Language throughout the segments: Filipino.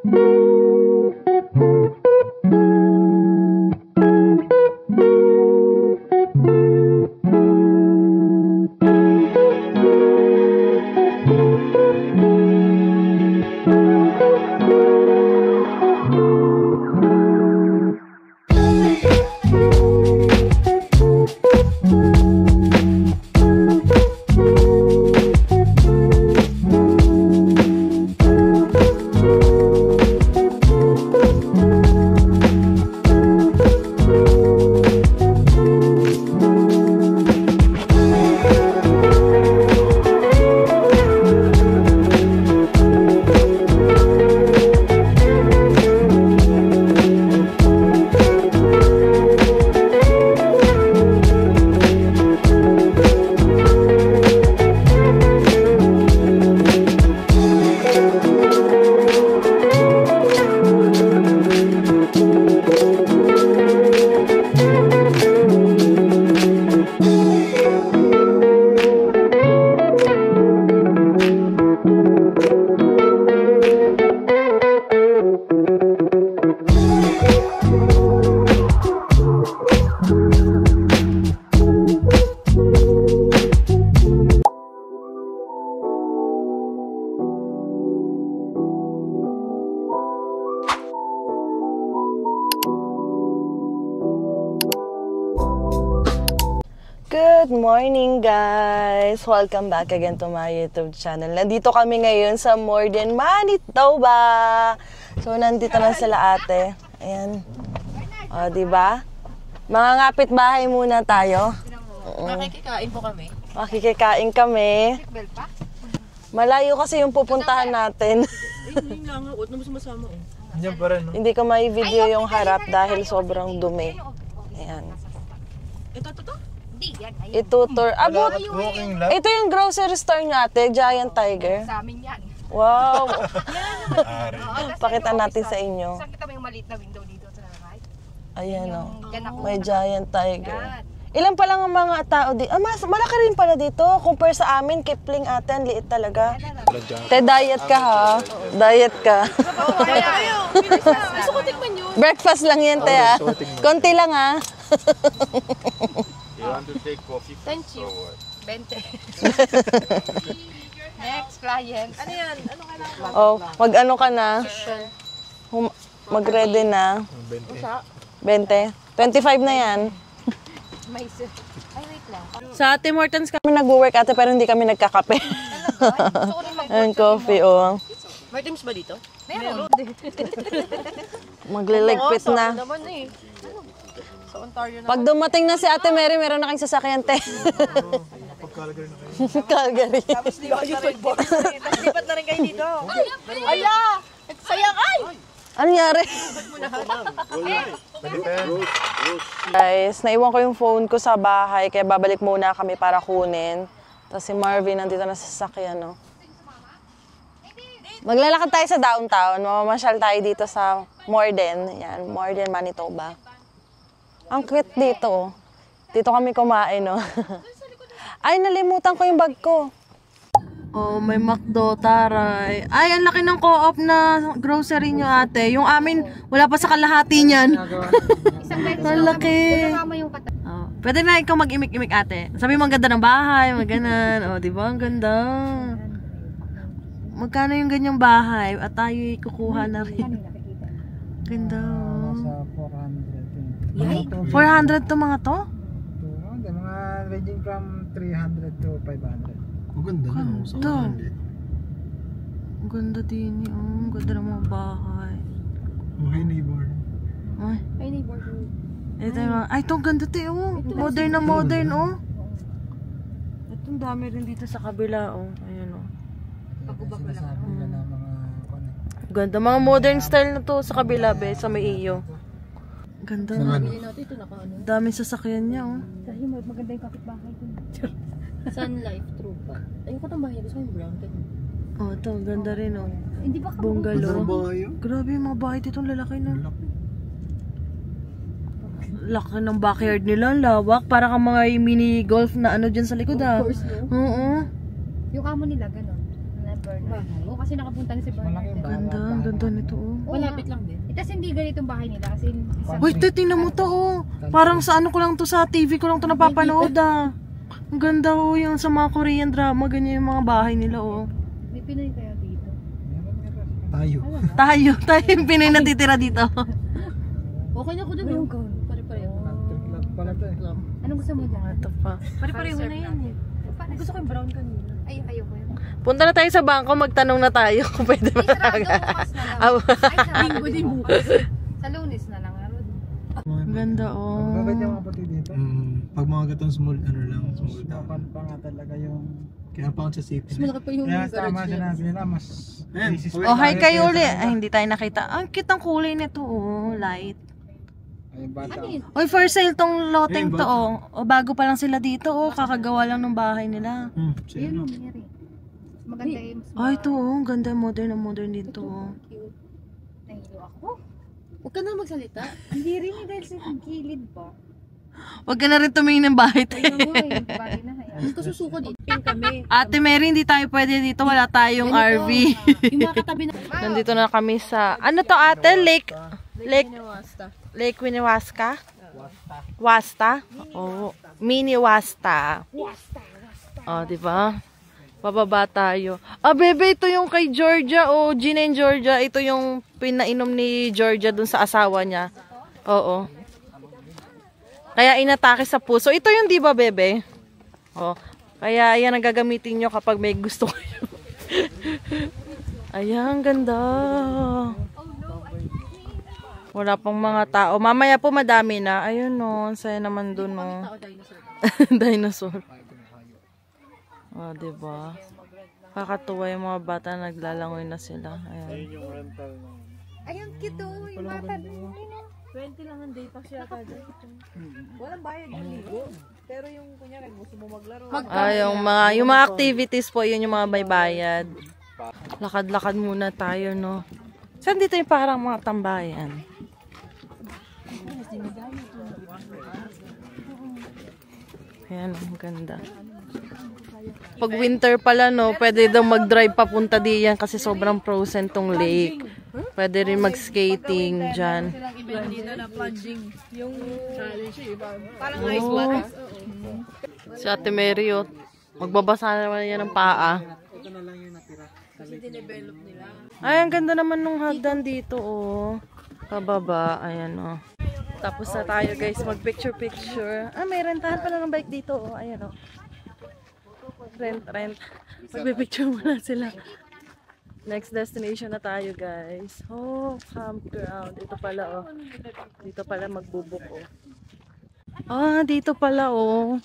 Good morning guys! Welcome back again to my YouTube channel. Nandito kami ngayon sa Morden, Manitoba. So nandito na sila ate. Ayan. O, diba? Mga ngapit bahay muna tayo. Makikikain po kami. Makikikain kami. Malayo kasi yung pupuntahan natin. Hindi lang, huwag na masama. Hindi ko may video yung harap dahil sobrang dumi. Ayan. Ito? Itutur. Ito yung grocery store niya ate, Giant Tiger. Sa amin yan. Wow! Pakita natin sa inyo. Saan kita may maliit na window dito sa right? Ayan o. Diyan ako. May Giant Tiger. Ilan pa lang ang mga tao dito? Malaki rin pala dito. Compare sa amin, Kipling ate, ang liit talaga. Te, diet ka ha. Diet ka. Gusto ko tikman yun. Breakfast lang yan, te ha. Konti lang ha. You want to take coffee? Thank you. 20. Next client. Ano yan? Ano kailangan? Oh, mag-ano ka na? Mag-ready na. 20. 25 na yan. May ay, wait lang. Sa Tim Hortons kami nag-work ate pero hindi kami nagkakape. Ang coffee, oh. May teams ba dito? Meron. Magliligpit na. Naman eh. Sa Ontario na. Pag dumating na si Ate Mary, meron na kayong sasakyan, te. Pag-Calgary na kayo. Calgary. Tapos lipat na rin kayo dito. Ala! Sayang ay! Ano nangyari? Guys, naiwan ko yung phone ko sa bahay, kaya babalik muna kami para kunin. Tapos si Marvin nandito na sa sasakyan, no? Maglalakad tayo sa downtown. Mamamasyal tayo dito sa Morden. Yan, Morden, Manitoba. Ang cute dito. Dito kami kumain, no? Ay, nalimutan ko yung bag ko. Oh, may McDo, taray. Ay, ang laki ng co-op na grocery nyo, ate. Yung amin, wala pa sa kalahati niyan. Ang laki. Oh, pwede na ikaw mag-imik-imik, ate. Sabi mo, ang ganda ng bahay, maganan. Oh, di ba? Ang ganda. Magkano yung ganyang bahay? At tayo kukuha na rin. Ganda. Sa 400. 400 to mga to? Mga ranging from 300 to 500. Maganda na. Ganda. Ang ganda din yun. Ang ganda ng mga bahay. Oh, hi neighbor. Ay. Ay, neighborhood. Ito yung mga, ay, itong ganda tayo, oh. Modern na modern, oh. Itong dami rin dito sa kabila, oh. Ayan, oh. Sinasabi nila na mga Ganda. Mga modern style na to sa kabila, be. Sa may iyo. Ganda na. Dami sasakyan niya, oh. Dahil maganda yung kapitbahay ko. Sun Life, true pa. Ayun ko itong bahay. Gusto ko yung brown. Oh, ito. Ganda rin, oh. Hindi ba Bungalow. Bayo. Grabe yung mga bahay dito. Lalaki na. Laki ng backyard nila. Lawak. Para kang mga mini golf na ano dyan sa likod, ah. Of course, no? Oo. Yung amo nila, gano'n. Na Bernard. Oo, kasi nakapunta na si Bernard. Ganda. Ang ganda nito, oh. Malapit lang din. Tapos hindi ganitong bahay nila kasi isang Wait, tingnan mo to oh. Parang sa ano ko lang to, sa TV ko lang to napapanood ah. Ang ganda oh, yung sa mga Korean drama, ganyan yung mga bahay nila oh. may Pinoy kaya dito. Tayo. Tayo yung Pinay natitira dito. Okay na ko doon. Pare-pareho. Pala to eh. Anong gusto mo dyan? Ito pa. Pare-pareho na yan eh. Gusto ko yung brown kanina. Ay, ayoko yun. Punta na tayo sa bangko, magtanong na tayo kung pwede ba talaga. Ay, sa linggo din bukas. Sa Lunes na lang. Ang ganda oh. Mabait yung mga puti dito. Pag mga gatong small, ano lang, small town. Dapat pa nga talaga yung... Kaya pa sa safety. Malaki pa yung Kaya tama sinabi nila, mas... Ayan, Oh, hi kayo uli. Ay, hindi tayo nakita. Ang cute ang kulay nito oh, light. Ay, bata. Oy, for sale tong loteng Ayun, to oh. O, bago pa lang sila dito oh, kakagawa lang ng bahay nila. Yun ang nangyari. Maganda yung Ay, ito oh, ang ganda, modern na modern dito oh. cute. Nahilo ako. Huwag ka na magsalita. Hindi rin eh, dahil sa gilid pa. Wag ka na rin tumingin ng bahay Ay, naman eh. Bagay na kaya. Hindi ko susuko dito. Kami. Ate Mary, hindi tayo pwede dito, wala tayong RV. Yung mga katabi na. Nandito na kami sa, ano to ate? Lake Winnewaska? Wasta? Oh, Mini Wasta. Oh, di ba? Pababa tayo. Ah, bebe, ito yung kay Georgia. Oh, Gina and Georgia. Ito yung pinainom ni Georgia dun sa asawa niya. Oo. Kaya inatake sa puso. Ito yung di ba, bebe? Oh. Kaya yan ang gagamitin nyo kapag may gusto kayo. Ayan, ganda. Wala pang mga tao. Mamaya po madami na. Ayun no, saya naman dun no. Dinosaur. Oh, diba? Kakatuwa yung mga bata, naglalangoy na sila. Ayan. Ayun, cute oh. Yung bata doon. 20 lang ang day pass yata dyan. Walang bayad yung ligo. Pero yung kunyari, gusto mo maglaro. Yung mga activities po, yun yung mga may bayad. Lakad-lakad muna tayo, no? Saan dito yung parang mga tambayan? Ayan, ang ganda. Pag winter pala, no, pwede daw mag-drive papunta diyan kasi sobrang frozen tong lake. Pwede rin mag-skating dyan. Silang event dito na plunging. Yung challenge eh. Parang ice bath. Si Ate Mary, oh, magbabasa naman yan ng paa. Kasi dinevelop nila. Ay, ang ganda naman nung hagdan dito, oh. Pababa, ayan, oh. Tapos na tayo, guys, mag-picture-picture. Ah, may rentahan pala ng bike dito, oh. Ayan, oh. Rent. Magpipicture muna sila. Next destination na tayo, guys. Oh, campground. Ito pala, oh. Dito pala magbubuk, oh. Ah, dito pala, oh.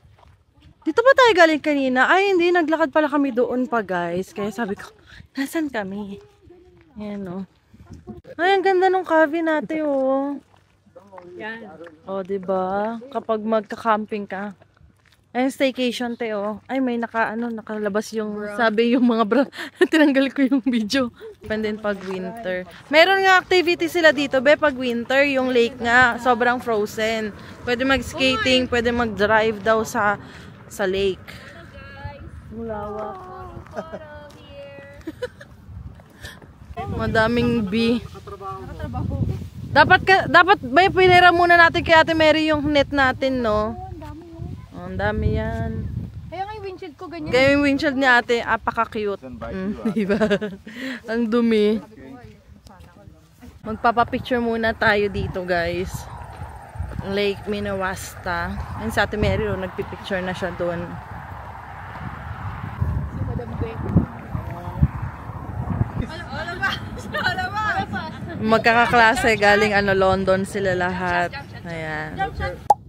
Dito ba tayo galing kanina? Ay, hindi. Naglakad pala kami doon pa, guys. Kaya sabi ko, nasan kami? Ayan, oh. Ay, ang ganda nung cabin natin, oh. Yan. Oh, diba? Kapag magka-camping ka. Ay, staycation, te, oh. Ay, may nakalabas yung, sabi yung mga bra. Tinanggal ko yung video. Depende pag winter. Meron nga activity sila dito, be, pag winter. Yung lake nga, sobrang frozen. Pwede mag-skating, pwede mag-drive daw sa lake. Mulawak. Madaming bee. Dapat may pinira muna natin kay Ate Mary yung net natin, no? Oh, ang dami yan. Kaya nga yung windshield ko ganyan. Kaya yung windshield ni ate, apaka-cute. Diba? Ang dumi. Magpapapicture muna tayo dito, guys. Lake Minawasta. Ayun sa Ate Mary, oh, nagpipicture na siya doon. Si Madam Gwen. Magkakaklase, galing London sila lahat. Ayan.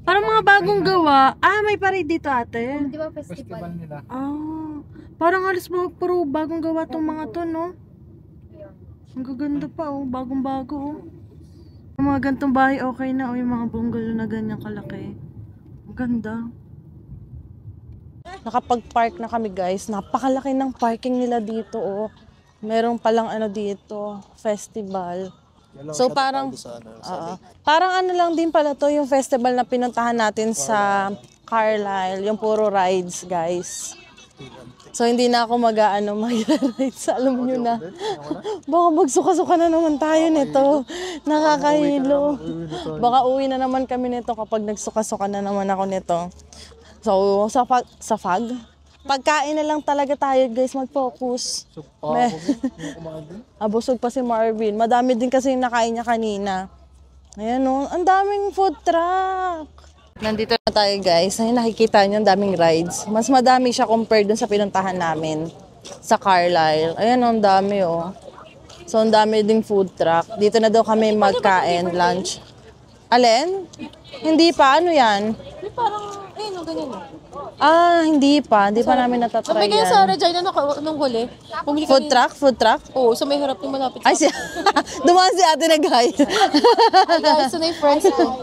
Parang mga bagong gawa. Ah, may parade dito, ate. Di ba festival? nila. Ah, parang alis mo, puro bagong gawa tong mga to, no? Ang gaganda pa, oh. Bagong-bago, oh. Yung mga gantong bahay, okay na, oh. Yung mga bungalow na ganyan kalaki. Ang ganda. Nakapag-park na kami, guys. Napakalaki ng parking nila dito, oh. Meron palang dito, festival. So parang parang lang din pala to yung festival na pinuntahan natin sa Carlisle, yung puro rides, guys. So, hindi na ako mag-rides. Alam nyo na. Baka magsuka-suka na naman tayo nito. Nakakahilo. Baka uwi na naman kami nito kapag nagsuka-suka na naman ako nito. So, sa fag? Pagkain na lang talaga tayo, guys. Mag-focus. Busog pa si Marvin. Madami din kasi yung nakain niya kanina. Ayan o, ang daming food truck. Nandito na tayo, guys. Ayun, nakikita niyo ang daming rides. Mas madami siya compared dun sa pinuntahan namin sa Carlisle. Ayan o, ang dami o. So, ang dami ding food truck. Dito na daw kami magkain, lunch. Alin? Hindi pa. Ano yan? Parang, ayun, ganyan. Hindi pa. Hindi pa namin natatry Sabay kayo yan. sa Regina nung huli. Bumili Food truck? Food truck? Oo, sa may harap yung malapit Ay, dumaan si ate nag-hi. guys, so na yung friends ko.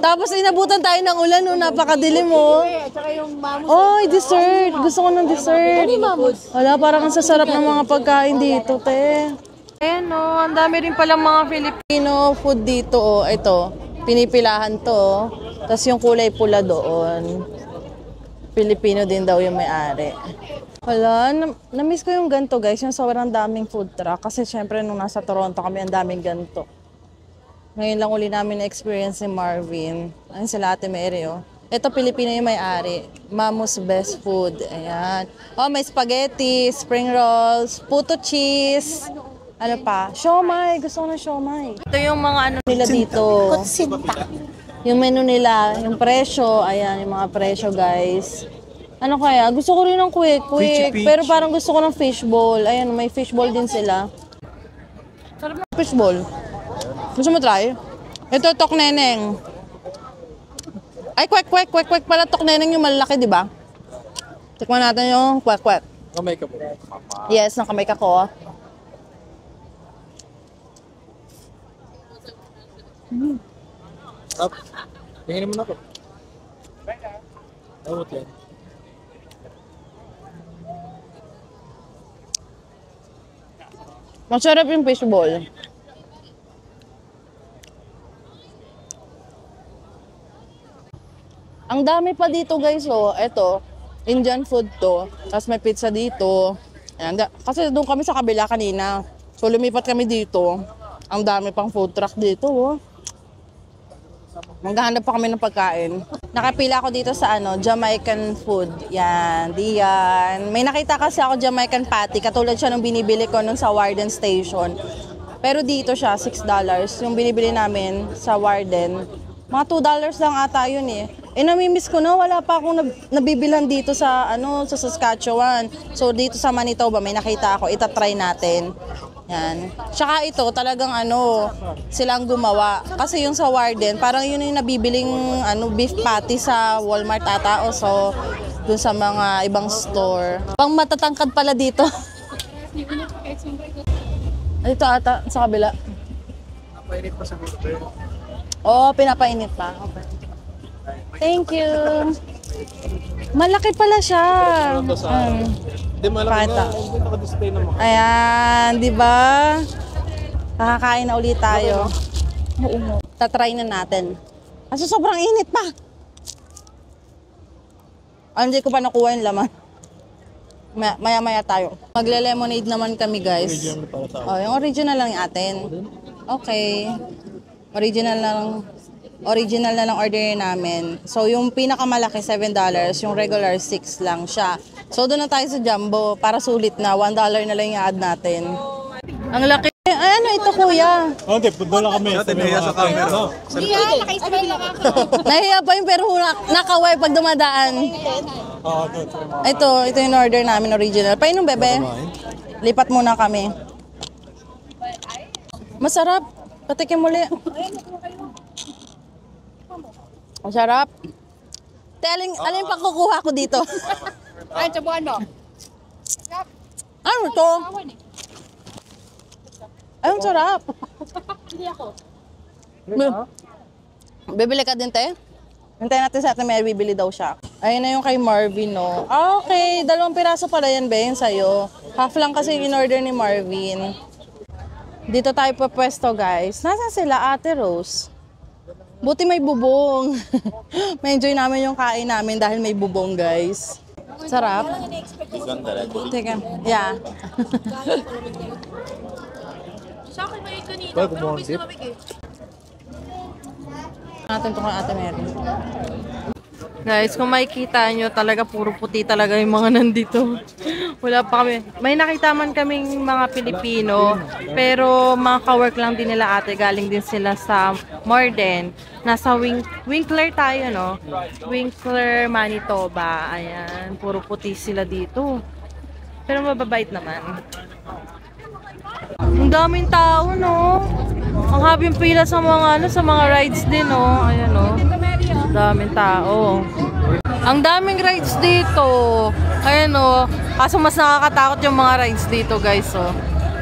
Tapos inabutan tayo ng ulan, no? Napakadilim mo. At saka yung mamos. Oy, dessert. Gusto ko ng dessert. Ano yung mamos? Wala, parang ang sasarap ng mga pagkain dito, te. Ayan, no. Ang dami rin palang mga Filipino food dito, oh. Ito, pinipilahan to, oh. Tapos yung kulay pula doon. Filipino din daw yung may-ari. Wala, na-miss ko yung ganito, guys. Yung sobrang daming food truck. Kasi syempre, nung nasa Toronto kami, ang daming ganito. Ngayon lang uli namin na-experience ni Marvin. Ayun sila Ate Mary, oh. Ito, Pilipino yung may-ari. Mamo's Best Food. Ayan. Oh, may spaghetti, spring rolls, puto cheese. Ano pa? Siomay. Gusto ko ng siomay. Ito yung mga ano nila dito. Yung menu nila, yung presyo. Ayan, yung mga presyo, guys. Ano kaya? Gusto ko rin ng quick. Pero parang gusto ko ng fishball. Ayan, may fishball din sila. Sarap ng fishball. Gusto mo try? Ito, tokneneng. Ay, kwek pala tokneneng yung malaki, di ba? Tikman natin yung kwek. Kamay ka po. Yes, nakamay ka ko. Up. Tingin mo na po. Tawot yan. Masarap yung fishball. Ang dami pa dito, guys, oh. Ito, Indian food to. Tapos may pizza dito. Ayan, kasi doon kami sa kabila kanina. So lumipat kami dito. Ang dami pang food truck dito, oh. Maghahanap pa kami ng pagkain. Nakapila ako dito sa Jamaican food. Yan, diyan. May nakita kasi ako Jamaican patty. Katulad siya nung binibili ko nun sa Warden Station. Pero dito siya, $6. Yung binibili namin sa Warden. Mga $2 lang ata yun eh. Namimiss ko na, wala pa akong nabibilhan dito sa, sa Saskatchewan. So dito sa Manitoba, may nakita ako, itatry natin. Yan. Tsaka ito, talagang silang gumawa. Kasi yung sa Warden, parang yun yung nabibiling beef patty sa Walmart ata o so dun sa mga ibang store. Pang matatangkad pala dito. Ito ata, sa kabila. Napainit pa sa water. Oo, pinapainit pa. Okay. Thank you. Malaki pala siya. Hindi, malaki Pakita. na. Hindi naka-display naman. Ayan, di ba? Nakakain na ulit tayo. Tatry na natin. Kasi sobrang init pa. Hindi ko pa nakuha yung laman. Maya-maya tayo. Magle-lemonade naman kami, guys. Yung original lang yung atin. Okay. Original na lang order namin. So, yung pinakamalaki, $7. Yung regular, $6 lang siya. So, doon na tayo sa jumbo. Para sulit na, $1 na lang yung add natin. Ang laki. Ay, ito, kuya? Hindi, doon lang kami. Nahiya sa camera. Naka-spray lang ako. Nahiya pa yung pero nakaway pag dumadaan. Ito yung order namin, original. Painom, bebe. Lipat muna kami. Masarap. Patikim muli. Masarap. Alin pa kukuha ko dito? Ay, sabuan mo. Ano to? Ay, ang sarap. Hindi ako. Bibili ka din, te? Hintayin natin sa atin, may bibili daw siya. Ayun na yung kay Marvin, no? Okay. 2 piraso pala yan, be, yun sa'yo. Half lang kasi yung in-order ni Marvin. Dito tayo papwesto, guys. Nasaan sila, Ate Rose? Buti may bubong. May enjoy namin yung kain namin dahil may bubong, guys. Sarap. Teka. Yeah. Sa akin may kanina, Well, pero kumuha bis dip. na lamig eh. Natin to kay Ate Mary. Guys, kung makikita nyo, talaga puro puti talaga yung mga nandito. Wala pa kami. May nakita man kaming mga Pilipino, pero mga kawork lang din nila ate. Galing din sila sa Morden. Nasa Winkler tayo, no? Winkler, Manitoba. Ayan, puro puti sila dito. Pero mababait naman. Ang daming tao, no? Ang habing pila sa mga, sa mga rides din, no? Ayan, no? Daming tao. Ang daming rides dito. Ayan, no? Kaso mas nakakatakot yung mga rides dito, guys, oh.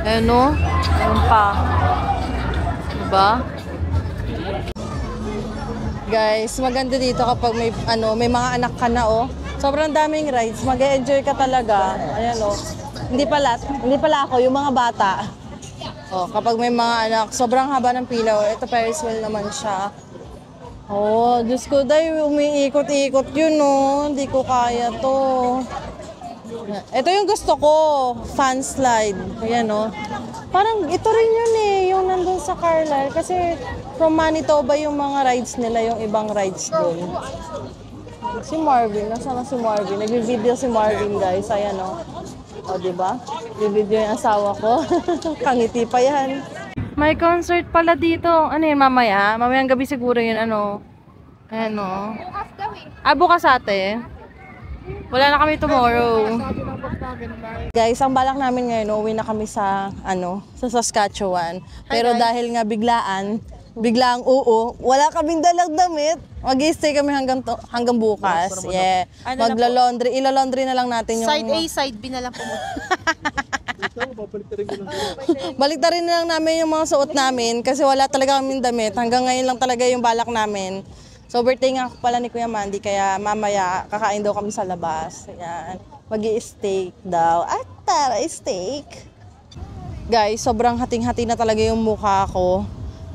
Ayan, no? Ayan pa. Diba? Guys, maganda dito kapag may mga anak ka na, oh. Sobrang daming rides. Mag-enjoy ka talaga. Ayan, oh. Hindi pala ako, yung mga bata. Oh, kapag may mga anak, sobrang haba ng pila. Ito Ferris wheel naman siya. Oh, Diyos ko, dahil umiikot-ikot yun, no. Hindi ko kaya to. Ito yung gusto ko, fan slide. Ayan, no. Parang ito rin yun eh, yung nandun sa Carlisle. Kasi from Manitoba yung mga rides nila, yung ibang rides dun. Si Marvin, nasaan na si Marvin? Nag-video si Marvin, guys. Ayan, no. O, diba? Nag-video yung asawa ko. Kangiti pa yan. May concert pala dito. Ano yun, mamaya? Mamayang gabi siguro yun, ano. Ayan, no. Bukas daw eh. Bukas ate. Wala na kami tomorrow. Guys, ang balak namin ngayon, uwi na kami sa, sa Saskatchewan. Pero dahil nga biglaang wala kaming dalang damit. Mag-i-stay kami hanggang bukas. Yeah. Magla-laundry. Ila-laundry na lang natin yung... Side A, side B na lang po. Baliktarin na lang namin yung mga suot namin kasi wala talaga kaming damit. Hanggang ngayon lang talaga yung balak namin. So, birthday nga pala ni Kuya Mandy, kaya mamaya kakain daw kami sa labas. Ayan. Mag-i-steak daw. At tara, steak. Guys, sobrang hating-hati na talaga yung mukha ko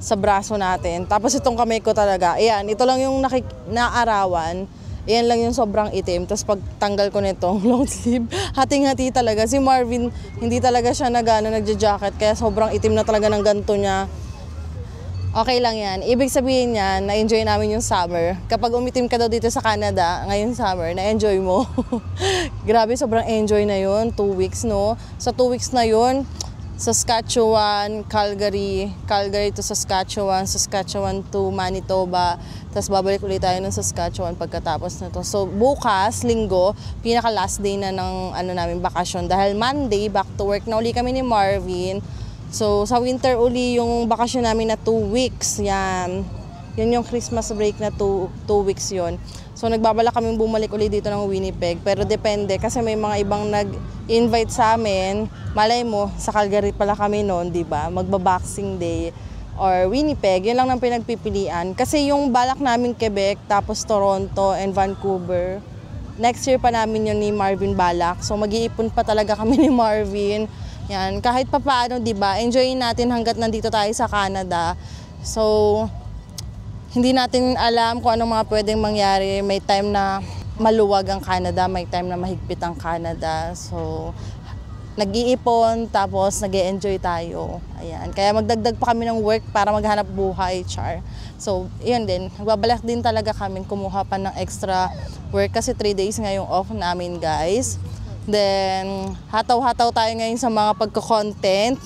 sa braso natin. Tapos itong kamay ko talaga. Ayan, ito lang yung naarawan. Ayan lang yung sobrang itim. Tapos pagtanggal ko nitong long sleeve, hating-hati talaga. Si Marvin, hindi talaga siya nagja-jacket. Kaya sobrang itim na talaga ng ganto niya. Okay lang yan. Ibig sabihin niyan, na-enjoy namin yung summer. Kapag umitim ka daw dito sa Canada, ngayon summer, na-enjoy mo. Grabe, sobrang enjoy na yun. 2 weeks, no? Sa 2 weeks na yun, Saskatchewan, Calgary to Saskatchewan, Saskatchewan to Manitoba, tapos babalik ulit tayo ng Saskatchewan pagkatapos na to. So bukas, linggo, pinaka last day na ng namin bakasyon dahil Monday back to work na uli kami ni Marvin. So sa winter uli yung bakasyon namin na 2 weeks. Yan yung Christmas break na 2 weeks yon. So nagbabala kaming bumalik uli dito ng Winnipeg, pero depende kasi may mga ibang nag-invite sa amin. Malay mo, sa Calgary pala kami noon, di ba? Magba-Boxing Day or Winnipeg, yun lang ang pinagpipilian. Kasi yung balak namin Quebec, tapos Toronto and Vancouver, next year pa namin yun ni Marvin balak. So mag-iipon pa talaga kami ni Marvin. Yan, kahit pa paano, di ba? Enjoyin natin hanggat nandito tayo sa Canada. So hindi natin alam kung anong mga pwedeng mangyari. May time na maluwag ang Canada, may time na mahigpit ang Canada. So, nag-iipon, tapos nag-e-enjoy tayo. Ayan. Kaya magdagdag pa kami ng work para maghanap buhay, char. So, yun din. Nagbabalak din talaga kami kumuha pa ng extra work kasi 3 days ngayong off namin, guys. Then, hataw-hataw tayo ngayon sa mga pagko-content.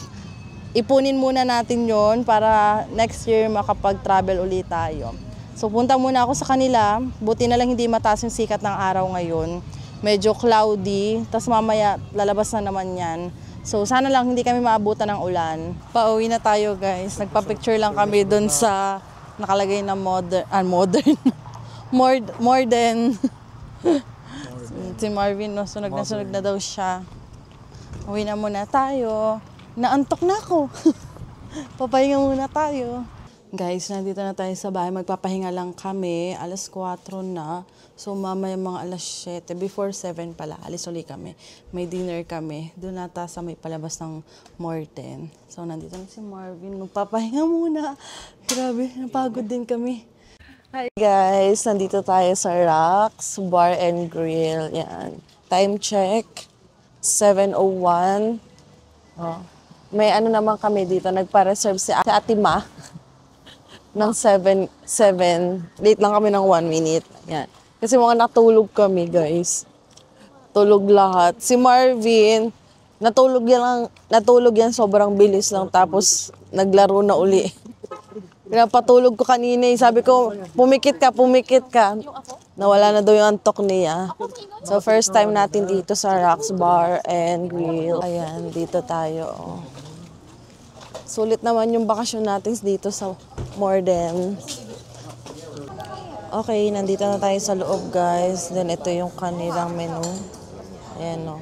Ipunin muna natin yon para next year makapag-travel ulit tayo. So punta muna ako sa kanila, buti na lang hindi mataas yung sikat ng araw ngayon. Medyo cloudy, tas mamaya lalabas na naman yan. So sana lang hindi kami maabutan ng ulan. Pauwi na tayo guys, nagpa-picture lang kami dun sa nakalagay na modern. Si Marvin, no, sunog na daw siya. Uwi na muna tayo. Naantok na ako. Papahinga muna tayo. Guys, nandito na tayo sa bahay. Magpapahinga lang kami. Alas 4 na. So, mamaya mga alas 7. Before 7 pala. Alis uli kami. May dinner kami. Doon nata sa may palabas ng Morten. So, nandito na si Marvin. Magpapahinga muna. Grabe, napagod din kami. Hi guys, nandito tayo sa Rocks Bar and Grill. Yan. Time check, 7:01. Oh. May ano naman kami dito, nagpa-reserve si Ate Ma ng 7. Late lang kami ng 1 minute. Yan. Kasi mga natulog kami, guys. Tulog lahat. Si Marvin, natulog yan sobrang bilis lang. Tapos, naglaro na uli. Pinapatulog ko kanina. Sabi ko, pumikit ka. Nawala na daw yung antok niya. So, first time natin dito sa Rocks Bar and Grill. Ayan, dito tayo. Sulit naman yung bakasyon natin dito sa Morden. Okay, nandito na tayo sa loob, guys. Then, ito yung kanilang menu. Ayan, o.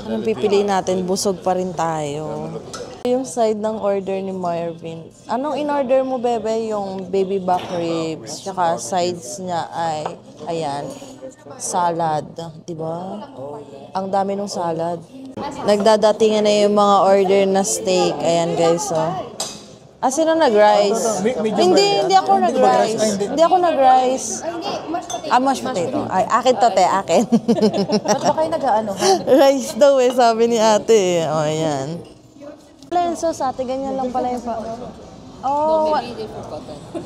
Anong pipiliin natin? Busog pa rin tayo. Yung side ng order ni Marvin. Anong in-order mo, bebe? Yung baby back ribs. Tsaka sides niya ay, ayan, salad. Diba? Ang dami ng salad. Nagdadatingan na yung mga order na steak. Ayan, guys, oh. Sino nag-rice? Hindi ako nag-rice. Mashed potato. Ay, akin to, te, akin. Ba't ba kayo nag-ano? Rice daw eh, sabi ni ate. O, ayan. Wala yung sauce, ate. Ganyan lang pala yung Oh,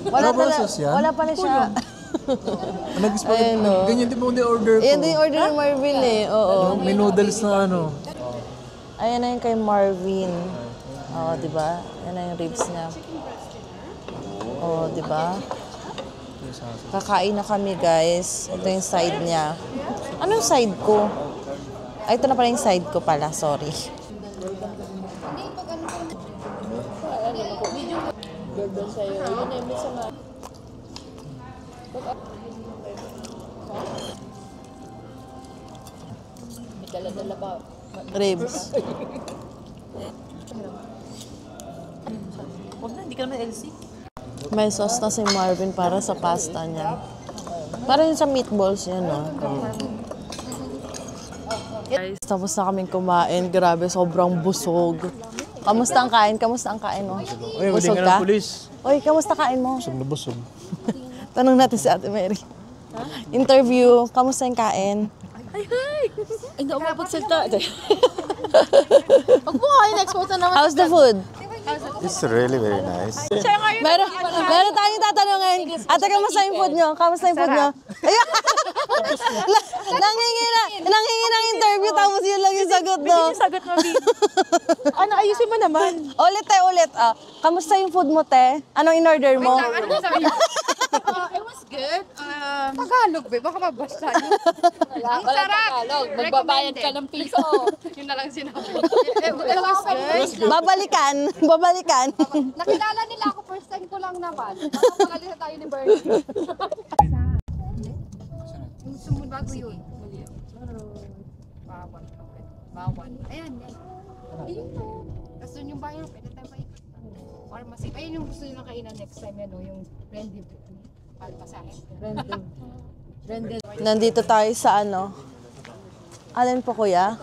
wala pala siya. Nag-spaghetti. Ganyan din po yung order ko. Yan din yung order ni Marvin eh. Oo. May noodles na ano. Ayan na yung kay Marvin. Oo, di ba? Yan na yung ribs niya. Oo, di ba? Kakain na kami, guys. Ito yung side niya. Ano yung side ko? Ay, ito na pala yung side ko pala. Sorry. Ribs. Huwag na, hindi ka naman LC. May sauce na si Marvin para sa pasta niya. Para yun sa meatballs yan, no? Guys, tapos na kaming kumain. Grabe, sobrang busog. Kamusta ang kain? Mo? Busog ka? Oy, kamusta kain mo? Busog na busog. Tanong natin si Ate Mary. Interview, kamusta yung kain? Ay, hindi ako mapagsalta. Huwag mo kayo na-expose na naman. How's the food? It's really very nice. Meron tayong tatanungin. Ate, kamusta yung food nyo? Kamusta yung food nyo? Ayun! Nanghingi ng interview, tapos yun lang yung sagot, no? Sagot mo, Big. Ano, ayusin mo naman. Ulit. Kamusta yung food mo, te? Anong in-order mo? It was good. Tagalog, be. Baka mabasa niyo. Ang sarap. Magbabayad ka ng piso. Yun na lang sinabi. It was good. Babalikan. Nakilala nila ako. First time ko lang naman. Makapagalisa tayo ni Bernie. Yung sumunod bago yun. Bawal. Ayan. Ayun po. Tapos doon yung bayan. Pwede tayo pa ikot. Pharmacy. Ayun yung gusto nyo kainan next time. Yan, yung brandy. Palpasahin. Nandito tayo sa ano? Alin po, kuya?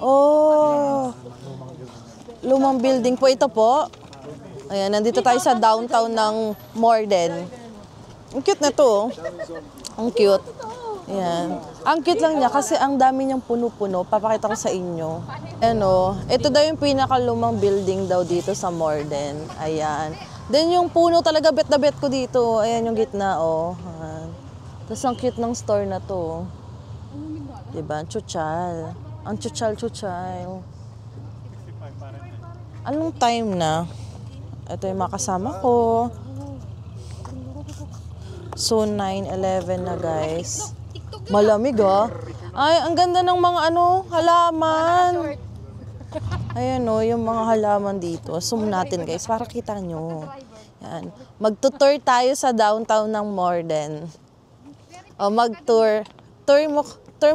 Oh! Lumang building po. Ito po. Ayan, nandito tayo sa downtown ng Morden. Ang cute na to. Ang cute. Ayan. Ang cute lang niya kasi ang dami niyang puno-puno. Papakita ko sa inyo. Ano, ito daw yung pinakalumang building daw dito sa Morden. Ayan. Then yung puno talaga bet na bet ko dito. Ayan yung gitna, oh. Ayan. Tapos ang cute ng store na to. Diba? Chuchal. Ang chuchal. Anong time na? Ito yung mga kasama ko. So, 9:11 na, guys. Malamig, ah. Ay, ang ganda ng mga halaman. Ayan, oh, yung mga halaman dito. Zoom natin, guys, para kita nyo. Yan. Magtutour tayo sa downtown ng Morden. O, mag-tour. Tour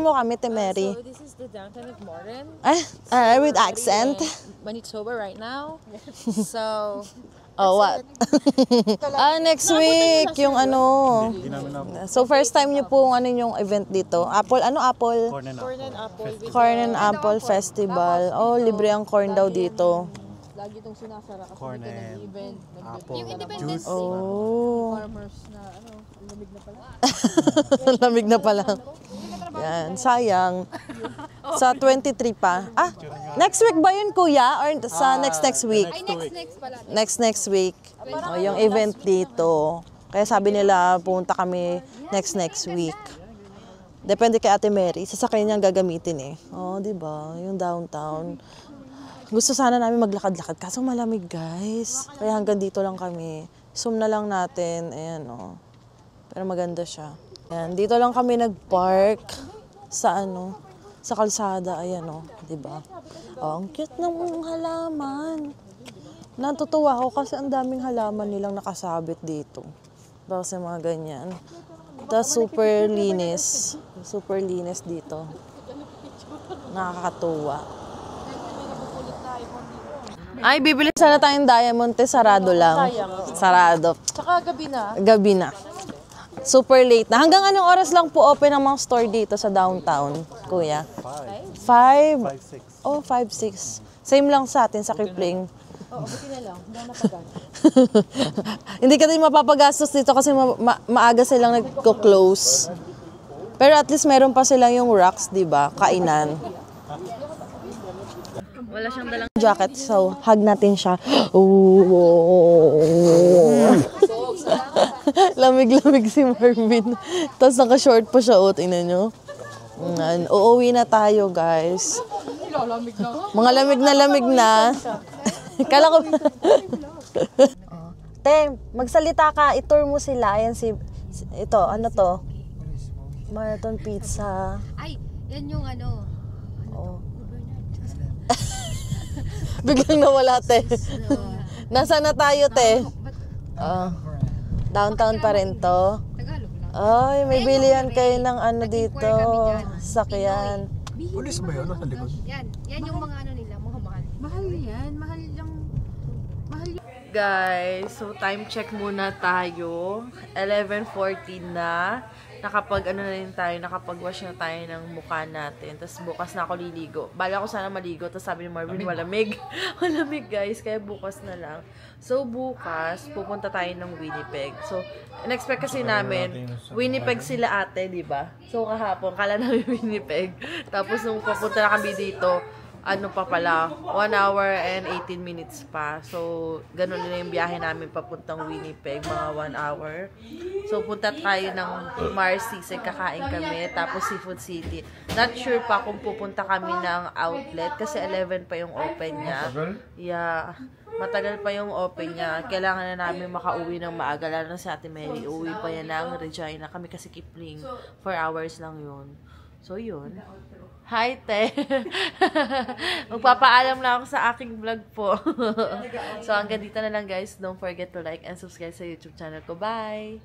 mo kami, Te Mary. So, this is the downtown of Morden. With accent. Manitoba right now. So, Oh, what? Next week, yung So, first time niyo po yung event dito. Apple? corn and apple. Corn and Apple Festival. Oh, libre ang corn daw dito. Lagi itong sinasara kasi Corn dito and nag-event. apple Independence juice. Oh. Farmers na, lamig na pala. Lamig na pala. Yan, sayang. Sa 23 pa. Ah, next week ba yun, kuya? Or sa next week? Ay, next pala. Next week. O, yung event dito. Kaya sabi nila, pumunta kami next week. Depende kay Ate Mary. Sasakyan niyang gagamitin eh. Oh, di ba? Yung downtown. Gusto sana namin maglakad-lakad. Kaso malamig, guys. Kaya hanggang dito lang kami. Zoom na lang natin. Ayan, oh. Pero maganda siya. Ayan, dito lang kami nag-park sa sa kalsada. Ayan, oh. Diba? Oh, ang cute ng halaman. Natutuwa ako kasi ang daming halaman nilang nakasabit dito. Kasi mga ganyan. Tapos super linis. Super linis dito. Nakakatuwa. Ay, bibili sana tayong diamond, sarado lang. Sarado. Tsaka gabi na. Gabi na. Super late na. Hanggang anong oras lang po open ang mga store dito sa downtown, kuya? 5? 5, 6. Oh, 5, 6. Same lang sa atin sa Kipling. Oo, buti na lang. Hindi ako napagal. Hindi ka din mapapagastos dito kasi maaga silang nagko-close. Pero at least meron pa silang yung rocks, di ba? Kainan. Wala siyang dalang jacket, so hug natin siya. Lamig-lamig si Marvin. Tapos naka-short pa siya, tingnan nyo. Uuwi na tayo, guys. Mga lamig na. Kala ko. Te, magsalita ka, i-tour mo sila. Ayan ito, ano to? Marathon Pizza. Ay, yan yung Oh. Biglang nawala, te. Nasaan na tayo, te? Downtown pa rin to. Tagalog lang. Ay, may bilihan kayo ng dito. Sakyan. Pulis ba yun? Nasa likod? Yan yung mga nila, mga mahal. Mahal yan, mahal lang. Guys, so time check muna tayo. 11:14 na. Nakapag na rin tayo, nakapag-wash na tayo ng mukha natin. Tapos bukas na ako liligo. Bala ko sana maligo. Tapos sabi ni Marvin, malamig. Malamig, guys. Kaya bukas na lang. So bukas, pupunta tayo ng Winnipeg. So, in-expect kasi namin, Winnipeg sila ate, di ba? So kahapon, kala namin Winnipeg. Tapos nung papunta na kami dito, pa pala, 1 hour and 18 minutes pa. So, ganun na yung biyahe namin papuntang Winnipeg, mga 1 hour. So, punta tayo ng Marcy's, kakain kami, tapos Seafood City. Not sure pa kung pupunta kami ng outlet, kasi 11 pa yung open niya. Yeah, matagal pa yung open niya. Kailangan na namin makauwi ng maaga, lalo na si Ate Mary. Uwi pa yan ng Regina. Kami kasi Kipling, 4 hours lang yun. So, yun. Hi, te. Magpapaalam na ako sa aking vlog po. So, hanggang dito na lang, guys. Don't forget to like and subscribe sa YouTube channel ko. Bye!